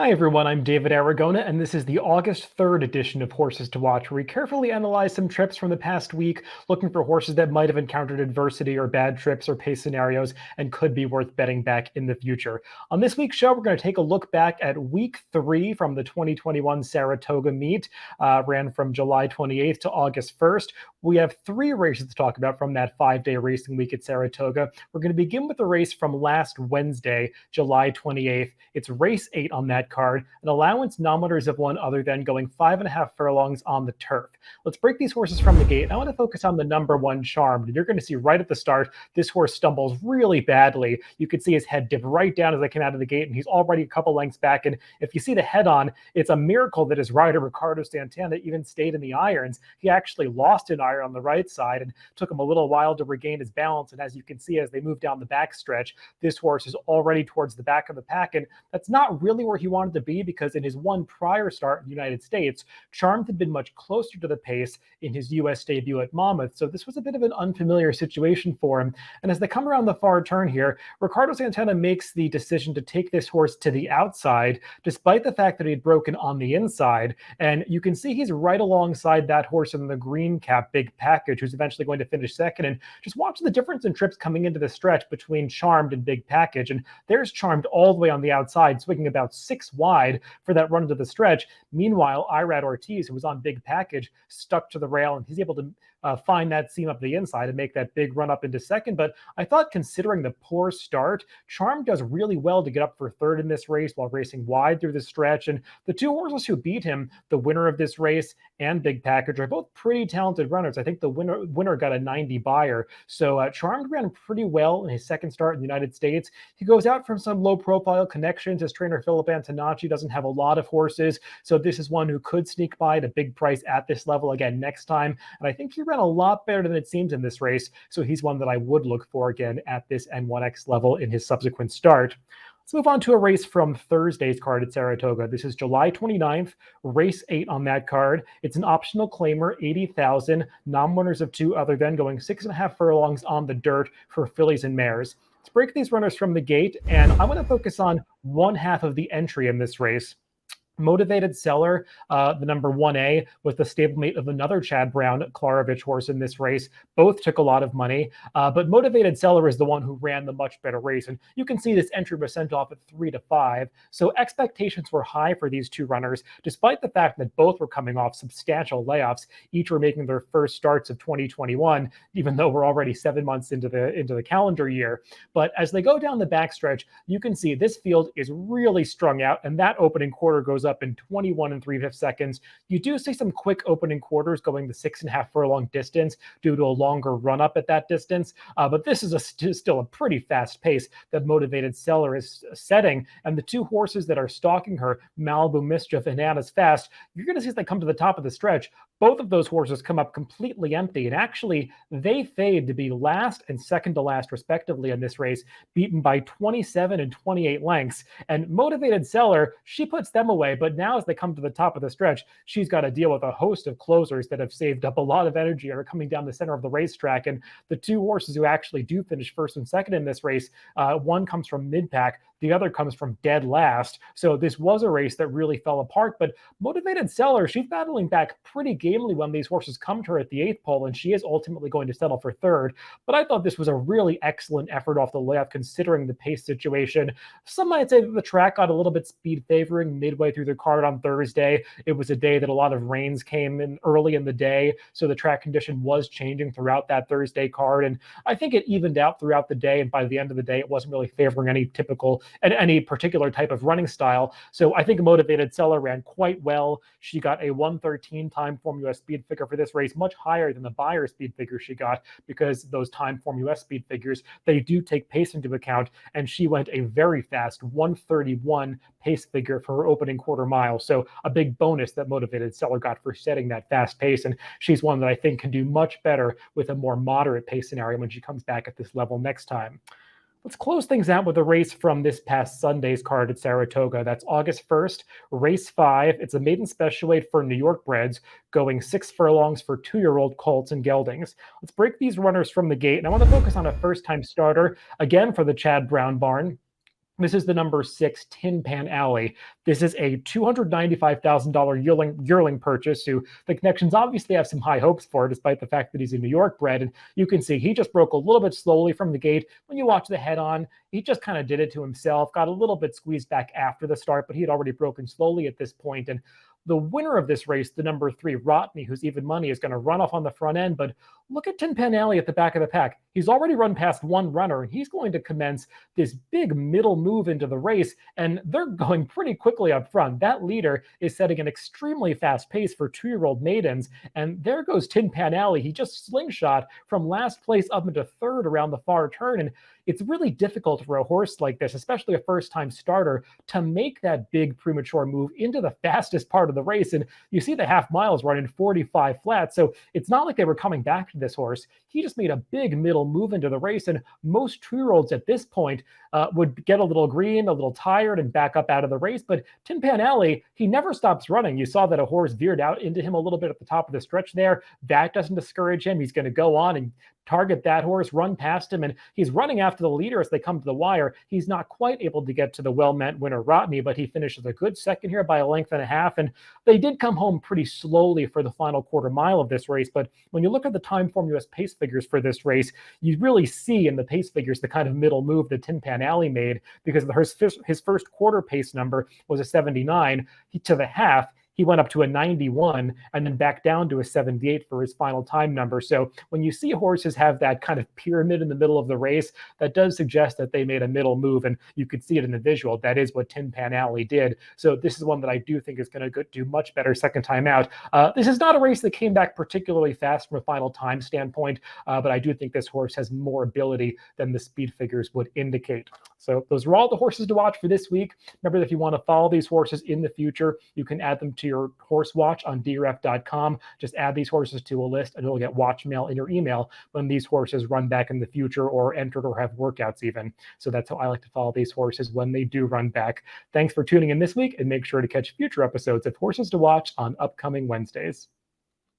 Hi everyone, I'm David Aragona, and this is the August 3rd edition of Horses to Watch, where we carefully analyze some trips from the past week, looking for horses that might have encountered adversity or bad trips or pace scenarios and could be worth betting back in the future. On this week's show, we're going to take a look back at week 3 from the 2021 Saratoga meet, ran from July 28th to August 1st. We have 3 races to talk about from that 5-day racing week at Saratoga. We're going to begin with the race from last Wednesday, July 28th. It's race 8 on that card, an allowance nominators of one other than going 5.5 furlongs on the turf. Let's break these horses from the gate. I want to focus on the number 1 Charmed. And you're going to see right at the start, this horse stumbles really badly. You could see his head dip right down as I came out of the gate, and he's already a couple lengths back. And if you see the head on, it's a miracle that his rider, Ricardo Santana, even stayed in the irons. He actually lost an iron on the right side and took him a little while to regain his balance. And as you can see, as they move down the backstretch, this horse is already towards the back of the pack. And that's not really where he wanted to be, because in his one prior start in the United States, Charmed had been much closer to the pace in his U.S. debut at Monmouth. So this was a bit of an unfamiliar situation for him. And as they come around the far turn here, Ricardo Santana makes the decision to take this horse to the outside, despite the fact that he had broken on the inside. And you can see he's right alongside that horse in the green cap, Big Package, who's eventually going to finish second. And just watch the difference in trips coming into the stretch between Charmed and Big Package. And there's Charmed all the way on the outside, swinging about 6 wide for that run into the stretch. Meanwhile, Irad Ortiz, who was on Big Package, stuck to the rail, and he's able to find that seam up the inside and make that big run up into second. But I thought, considering the poor start, Charm does really well to get up for third in this race while racing wide through the stretch. And the 2 horses who beat him, the winner of this race and Big Package, are both pretty talented runners. I think the winner got a 90 buyer. So Charmed ran pretty well in his second start in the United States. He goes out from some low-profile connections. His trainer, Philip Antonacci, doesn't have a lot of horses. So this is one who could sneak by at a big price at this level again next time. And I think he ran a lot better than it seems in this race. So he's one that I would look for again at this N1X level in his subsequent start. Let's move on to a race from Thursday's card at Saratoga. This is July 29th, race 8 on that card. It's an optional claimer, 80,000, non-winners of 2 other than, going 6.5 furlongs on the dirt for fillies and mares. Let's break these runners from the gate, and I want to focus on one half of the entry in this race. Motivated Seller, the number 1A, was the stablemate of another Chad Brown Klarovich horse in this race. Both took a lot of money, but Motivated Seller is the one who ran the much better race. And you can see this entry was sent off at 3-5. So expectations were high for these 2 runners, despite the fact that both were coming off substantial layoffs. Each were making their first starts of 2021, even though we're already 7 months into the calendar year. But as they go down the backstretch, you can see this field is really strung out, and that opening quarter goes up in 21 3/5 seconds. You do see some quick opening quarters going the 6.5 furlong distance due to a longer run up at that distance. But this is still a pretty fast pace that Motivated Seller is setting. And the 2 horses that are stalking her, Malibu Mischief and Anna's Fast, you're going to see as they come to the top of the stretch, both of those horses come up completely empty. And actually, they fade to be last and second to last, respectively, in this race, beaten by 27 and 28 lengths. And Motivated Seller, she puts them away. But now as they come to the top of the stretch, she's got to deal with a host of closers that have saved up a lot of energy and are coming down the center of the racetrack. And the 2 horses who actually do finish first and second in this race, one comes from mid-pack, the other comes from dead last. So this was a race that really fell apart. But Motivated Seller, she's battling back pretty gamely when these horses come to her at the 8th pole, and she is ultimately going to settle for third. But I thought this was a really excellent effort off the layoff, considering the pace situation. Some might say that the track got a little bit speed favoring midway through the card on Thursday. It was a day that a lot of rains came in early in the day, so the track condition was changing throughout that Thursday card. And I think it evened out throughout the day, and by the end of the day, it wasn't really favoring any particular type of running style. So I think Motivated Seller ran quite well. She got a 1:13 time form US speed figure for this race, much higher than the Beyer speed figure she got, because those time form US speed figures, they do take pace into account, and she went a very fast 1:31 pace figure for her opening quarter mile. So a big bonus that Motivated Seller got for setting that fast pace. And she's one that I think can do much better with a more moderate pace scenario when she comes back at this level next time. Let's close things out with a race from this past Sunday's card at Saratoga. That's August 1st, race 5. It's a maiden special weight for New York breds, going 6 furlongs for 2-year-old colts and geldings. Let's break these runners from the gate, and I want to focus on a first-time starter, again for the Chad Brown barn. This is the number 6 Tin Pan Alley. This is a $295,000 yearling purchase who the connections obviously have some high hopes for, despite the fact that he's a New York bred. And you can see he just broke a little bit slowly from the gate. When you watch the head on, he just kind of did it to himself, got a little bit squeezed back after the start, but he had already broken slowly at this point. And the winner of this race, the number 3 Rotney, who's even money, is going to run off on the front end. But look at Tin Pan Alley at the back of the pack. He's already run past one runner, and he's going to commence this big middle move into the race, and they're going pretty quickly up front. That leader is setting an extremely fast pace for 2-year-old maidens, and there goes Tin Pan Alley. He just slingshot from last place up into third around the far turn, and it's really difficult for a horse like this, especially a first-time starter, to make that big premature move into the fastest part of the race. And you see the half miles running 45 flat, so it's not like they were coming back to this horse. He just made a big middle move into the race, and most 2-year-olds at this point would get a little green, a little tired, and back up out of the race. But Tin Pan Alley, he never stops running. You saw that a horse veered out into him a little bit at the top of the stretch there. That doesn't discourage him. He's going to go on and target that horse, run past him, and he's running after the leader as they come to the wire. He's not quite able to get to the well-meant winner, Rotney, but he finishes a good second here by a length and a half, and they did come home pretty slowly for the final quarter mile of this race. But when you look at the Timeform US pace figures for this race, you really see in the pace figures the kind of middle move that Tin Pan Alley made, because his first quarter pace number was a 79. To the half, he went up to a 91 and then back down to a 78 for his final time number. So when you see horses have that kind of pyramid in the middle of the race, that does suggest that they made a middle move, and you could see it in the visual. That is what Tin Pan Alley did. So this is one that I do think is going to do much better second time out. This is not a race that came back particularly fast from a final time standpoint, but I do think this horse has more ability than the speed figures would indicate. So those are all the horses to watch for this week. Remember that if you want to follow these horses in the future, you can add them to your horse watch on DRF.com. Just add these horses to a list, and you'll get watch mail in your email when these horses run back in the future or entered or have workouts even. So that's how I like to follow these horses when they do run back. Thanks for tuning in this week, and make sure to catch future episodes of Horses to Watch on upcoming Wednesdays.